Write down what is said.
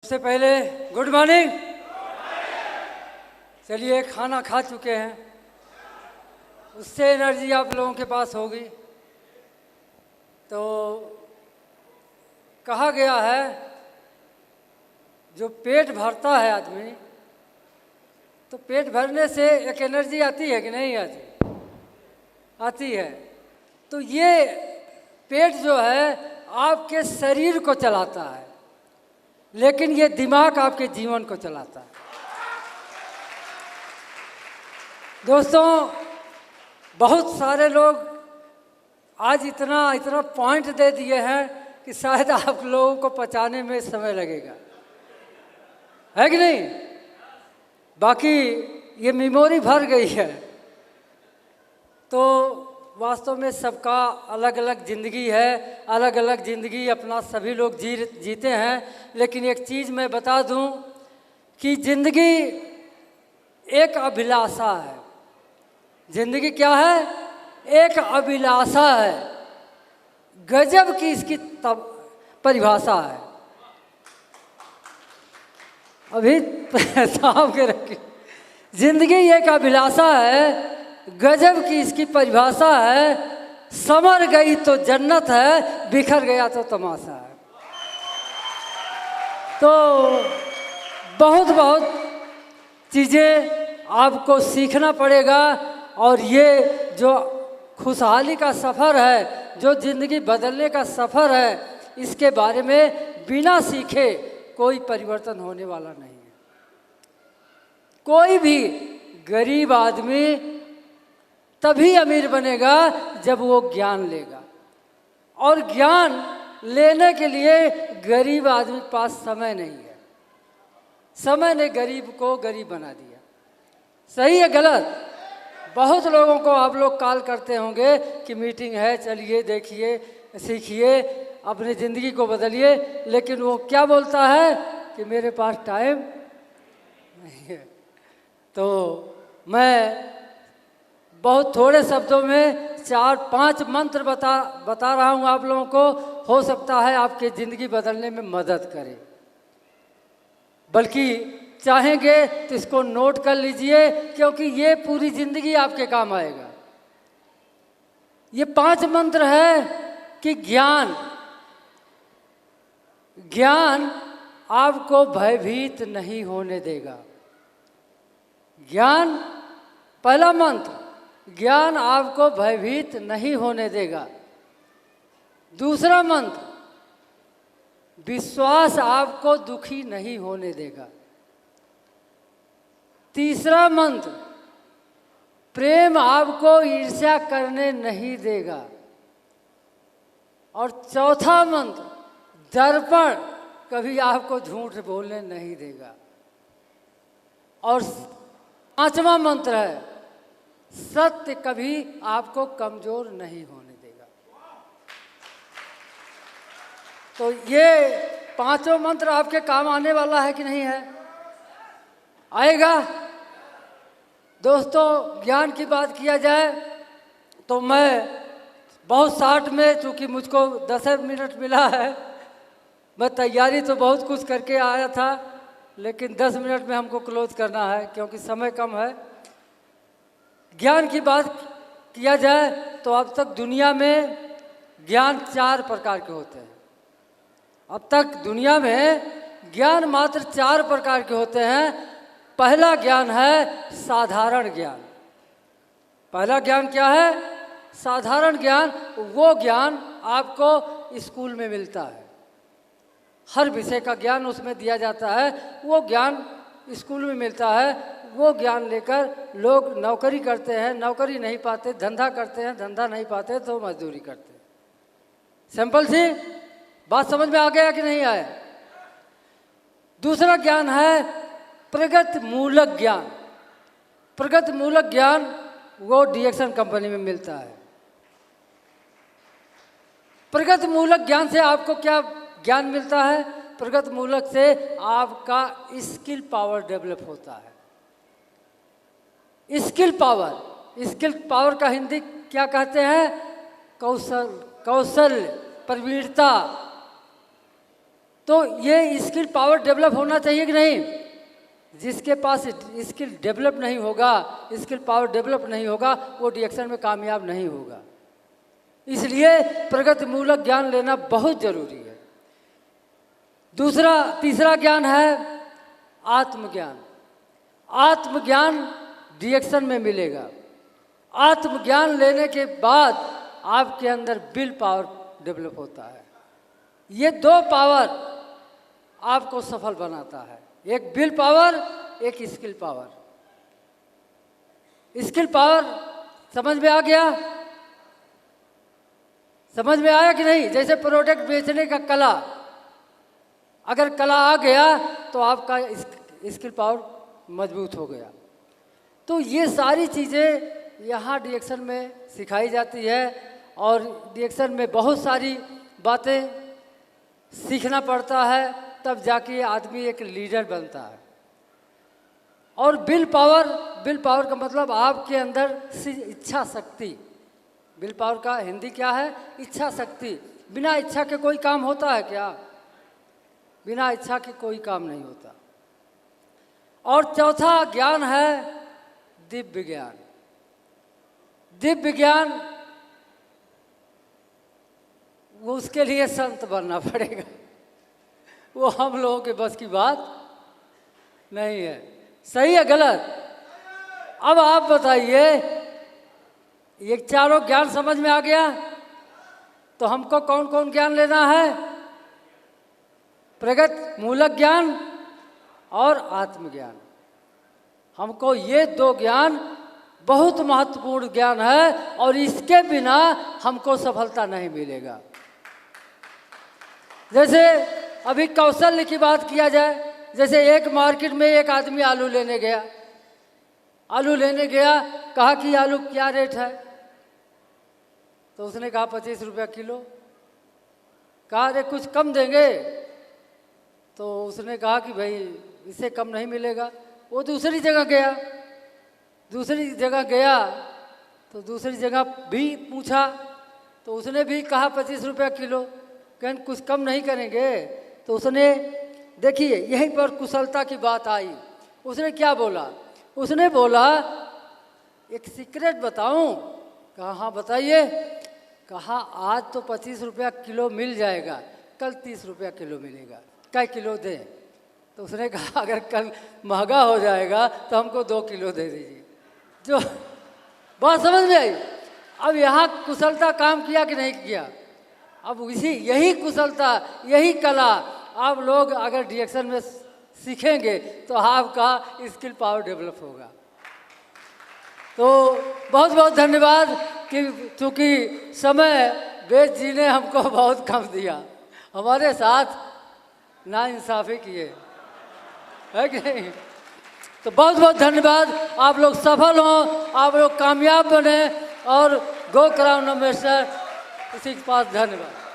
सबसे पहले good morning. चलिए, खाना खा चुके हैं, उससे एनर्जी आप लोगों के पास होगी। तो कहा गया है जो पेट भरता है आदमी, तो पेट भरने से एक एनर्जी आती है कि नहीं आती? आती है। तो ये पेट जो है आपके शरीर को चलाता है, लेकिन ये दिमाग आपके जीवन को चलाता है। दोस्तों, बहुत सारे लोग आज इतना इतना पॉइंट दे दिए हैं कि शायद आप लोगों को पचाने में समय लगेगा, है कि नहीं? बाकी ये मेमोरी भर गई है। तो वास्तव में सबका अलग अलग ज़िंदगी है, अलग अलग ज़िंदगी अपना सभी लोग जीते हैं। लेकिन एक चीज़ मैं बता दूं कि ज़िंदगी एक अभिलाषा है। ज़िंदगी क्या है? एक अभिलाषा है। गजब की इसकी परिभाषा है। अभी साहब के रखी, ज़िंदगी एक अभिलाषा है, गजब की इसकी परिभाषा है। समर गई तो जन्नत है, बिखर गया तो तमाशा है। तो बहुत बहुत चीज़ें आपको सीखना पड़ेगा। और ये जो खुशहाली का सफ़र है, जो ज़िंदगी बदलने का सफ़र है, इसके बारे में बिना सीखे कोई परिवर्तन होने वाला नहीं है। कोई भी गरीब आदमी तभी अमीर बनेगा जब वो ज्ञान लेगा, और ज्ञान लेने के लिए गरीब आदमी के पास समय नहीं है। समय ने गरीब को गरीब बना दिया। सही है गलत? बहुत लोगों को आप लोग कॉल करते होंगे कि मीटिंग है, चलिए देखिए, सीखिए, अपनी ज़िंदगी को बदलिए, लेकिन वो क्या बोलता है कि मेरे पास टाइम नहीं है। तो मैं बहुत थोड़े शब्दों में 4-5 मंत्र बता रहा हूँ आप लोगों को। हो सकता है आपकी ज़िंदगी बदलने में मदद करे। बल्कि चाहेंगे तो इसको नोट कर लीजिए, क्योंकि ये पूरी ज़िंदगी आपके काम आएगा। ये 5 मंत्र है कि ज्ञान आपको भयभीत नहीं होने देगा। ज्ञान, पहला मंत्र, ज्ञान आपको भयभीत नहीं होने देगा। दूसरा मंत्र, विश्वास आपको दुखी नहीं होने देगा। तीसरा मंत्र, प्रेम आपको ईर्ष्या करने नहीं देगा। और चौथा मंत्र, दर्पण कभी आपको झूठ बोलने नहीं देगा। और 5वां मंत्र है, सत्य कभी आपको कमजोर नहीं होने देगा। तो ये 5 मंत्र आपके काम आने वाला है कि नहीं है? आएगा। दोस्तों, ज्ञान की बात किया जाए तो मैं बहुत शार्ट में, चूँकि मुझको 10 मिनट मिला है, मैं तैयारी तो बहुत कुछ करके आया था, लेकिन 10 मिनट में हमको क्लोज करना है क्योंकि समय कम है। ज्ञान की बात किया जाए तो अब तक दुनिया में ज्ञान 4 प्रकार के होते हैं। अब तक दुनिया में ज्ञान मात्र 4 प्रकार के होते हैं। पहला ज्ञान है साधारण ज्ञान। पहला ज्ञान क्या है? साधारण ज्ञान। वो ज्ञान आपको स्कूल में मिलता है, हर विषय का ज्ञान उसमें दिया जाता है। वो ज्ञान स्कूल में मिलता है। वो ज्ञान लेकर लोग नौकरी करते हैं, नौकरी नहीं पाते धंधा करते हैं, धंधा नहीं पाते तो मजदूरी करते हैं। सिंपल सी बात समझ में आ गया कि नहीं आया? दूसरा ज्ञान है प्रगति मूलक ज्ञान। प्रगति मूलक ज्ञान वो डिएक्शन कंपनी में मिलता है। प्रगति मूलक ज्ञान से आपको क्या ज्ञान मिलता है? प्रगति मूलक से आपका स्किल पावर डेवलप होता है। स्किल पावर का हिंदी क्या कहते हैं? कौशल, प्रवीणता। तो ये स्किल पावर डेवलप होना चाहिए कि नहीं? जिसके पास स्किल डेवलप नहीं होगा, स्किल पावर डेवलप नहीं होगा, वो डिएक्शन में कामयाब नहीं होगा। इसलिए प्रगतिमूलक ज्ञान लेना बहुत जरूरी है। तीसरा ज्ञान है आत्मज्ञान। आत्मज्ञान डिएक्शन में मिलेगा। आत्मज्ञान लेने के बाद आपके अंदर विल पावर डेवलप होता है। ये दो पावर आपको सफल बनाता है, एक विल पावर, एक स्किल पावर। स्किल पावर समझ में आ गया? समझ में आया कि नहीं? जैसे प्रोडक्ट बेचने का कला, अगर कला आ गया तो आपका स्किल पावर मजबूत हो गया। तो ये सारी चीज़ें यहाँ डिएक्शन में सिखाई जाती है और डिएक्शन में बहुत सारी बातें सीखना पड़ता है, तब जाके आदमी एक लीडर बनता है। और विल पावर का मतलब आपके अंदर इच्छा शक्ति। विल पावर का हिंदी क्या है? इच्छा शक्ति। बिना इच्छा के कोई काम होता है क्या? बिना इच्छा के कोई काम नहीं होता। और चौथा ज्ञान है दिव्य ज्ञान। दिव्य ज्ञान, वो उसके लिए संत बनना पड़ेगा, वो हम लोगों के बस की बात नहीं है। सही है गलत? अब आप बताइए, ये चारों ज्ञान समझ में आ गया? तो हमको कौन कौन ज्ञान लेना है? प्रगतिमूलक ज्ञान और आत्मज्ञान। हमको ये दो ज्ञान बहुत महत्वपूर्ण ज्ञान है और इसके बिना हमको सफलता नहीं मिलेगा। जैसे अभी कौशल्य की बात किया जाए, जैसे एक मार्केट में एक आदमी आलू लेने गया। आलू लेने गया, कहा कि आलू क्या रेट है? तो उसने कहा 25 रुपया किलो। कहा अरे कुछ कम देंगे? तो उसने कहा कि भाई इससे कम नहीं मिलेगा। वो दूसरी जगह गया तो दूसरी जगह भी पूछा, तो उसने भी कहा 25 रुपया किलो। कहीं कुछ कम नहीं करेंगे? तो उसने, देखिए यहीं पर कुशलता की बात आई। उसने क्या बोला? उसने बोला एक सीक्रेट बताऊं? कहा हाँ बताइए। कहा आज तो 25 रुपया किलो मिल जाएगा, कल 30 रुपया किलो मिलेगा, कै किलो दे? तो उसने कहा अगर कल महंगा हो जाएगा तो हमको 2 किलो दे दीजिए। जो बात समझ में आई? अब यहाँ कुशलता काम किया कि नहीं किया? अब यही कुशलता, यही कला आप लोग अगर डिएक्शन में सीखेंगे तो आपका स्किल पावर डेवलप होगा। तो बहुत बहुत धन्यवाद कि चूँकि समय वेद जी ने हमको बहुत कम दिया, हमारे साथ नाइंसाफ़ी किए, है कि नहीं? तो बहुत बहुत धन्यवाद। आप लोग सफल हों, आप लोग कामयाब बने और गो कराओ नमेश्वर, इसी के पास धन्यवाद।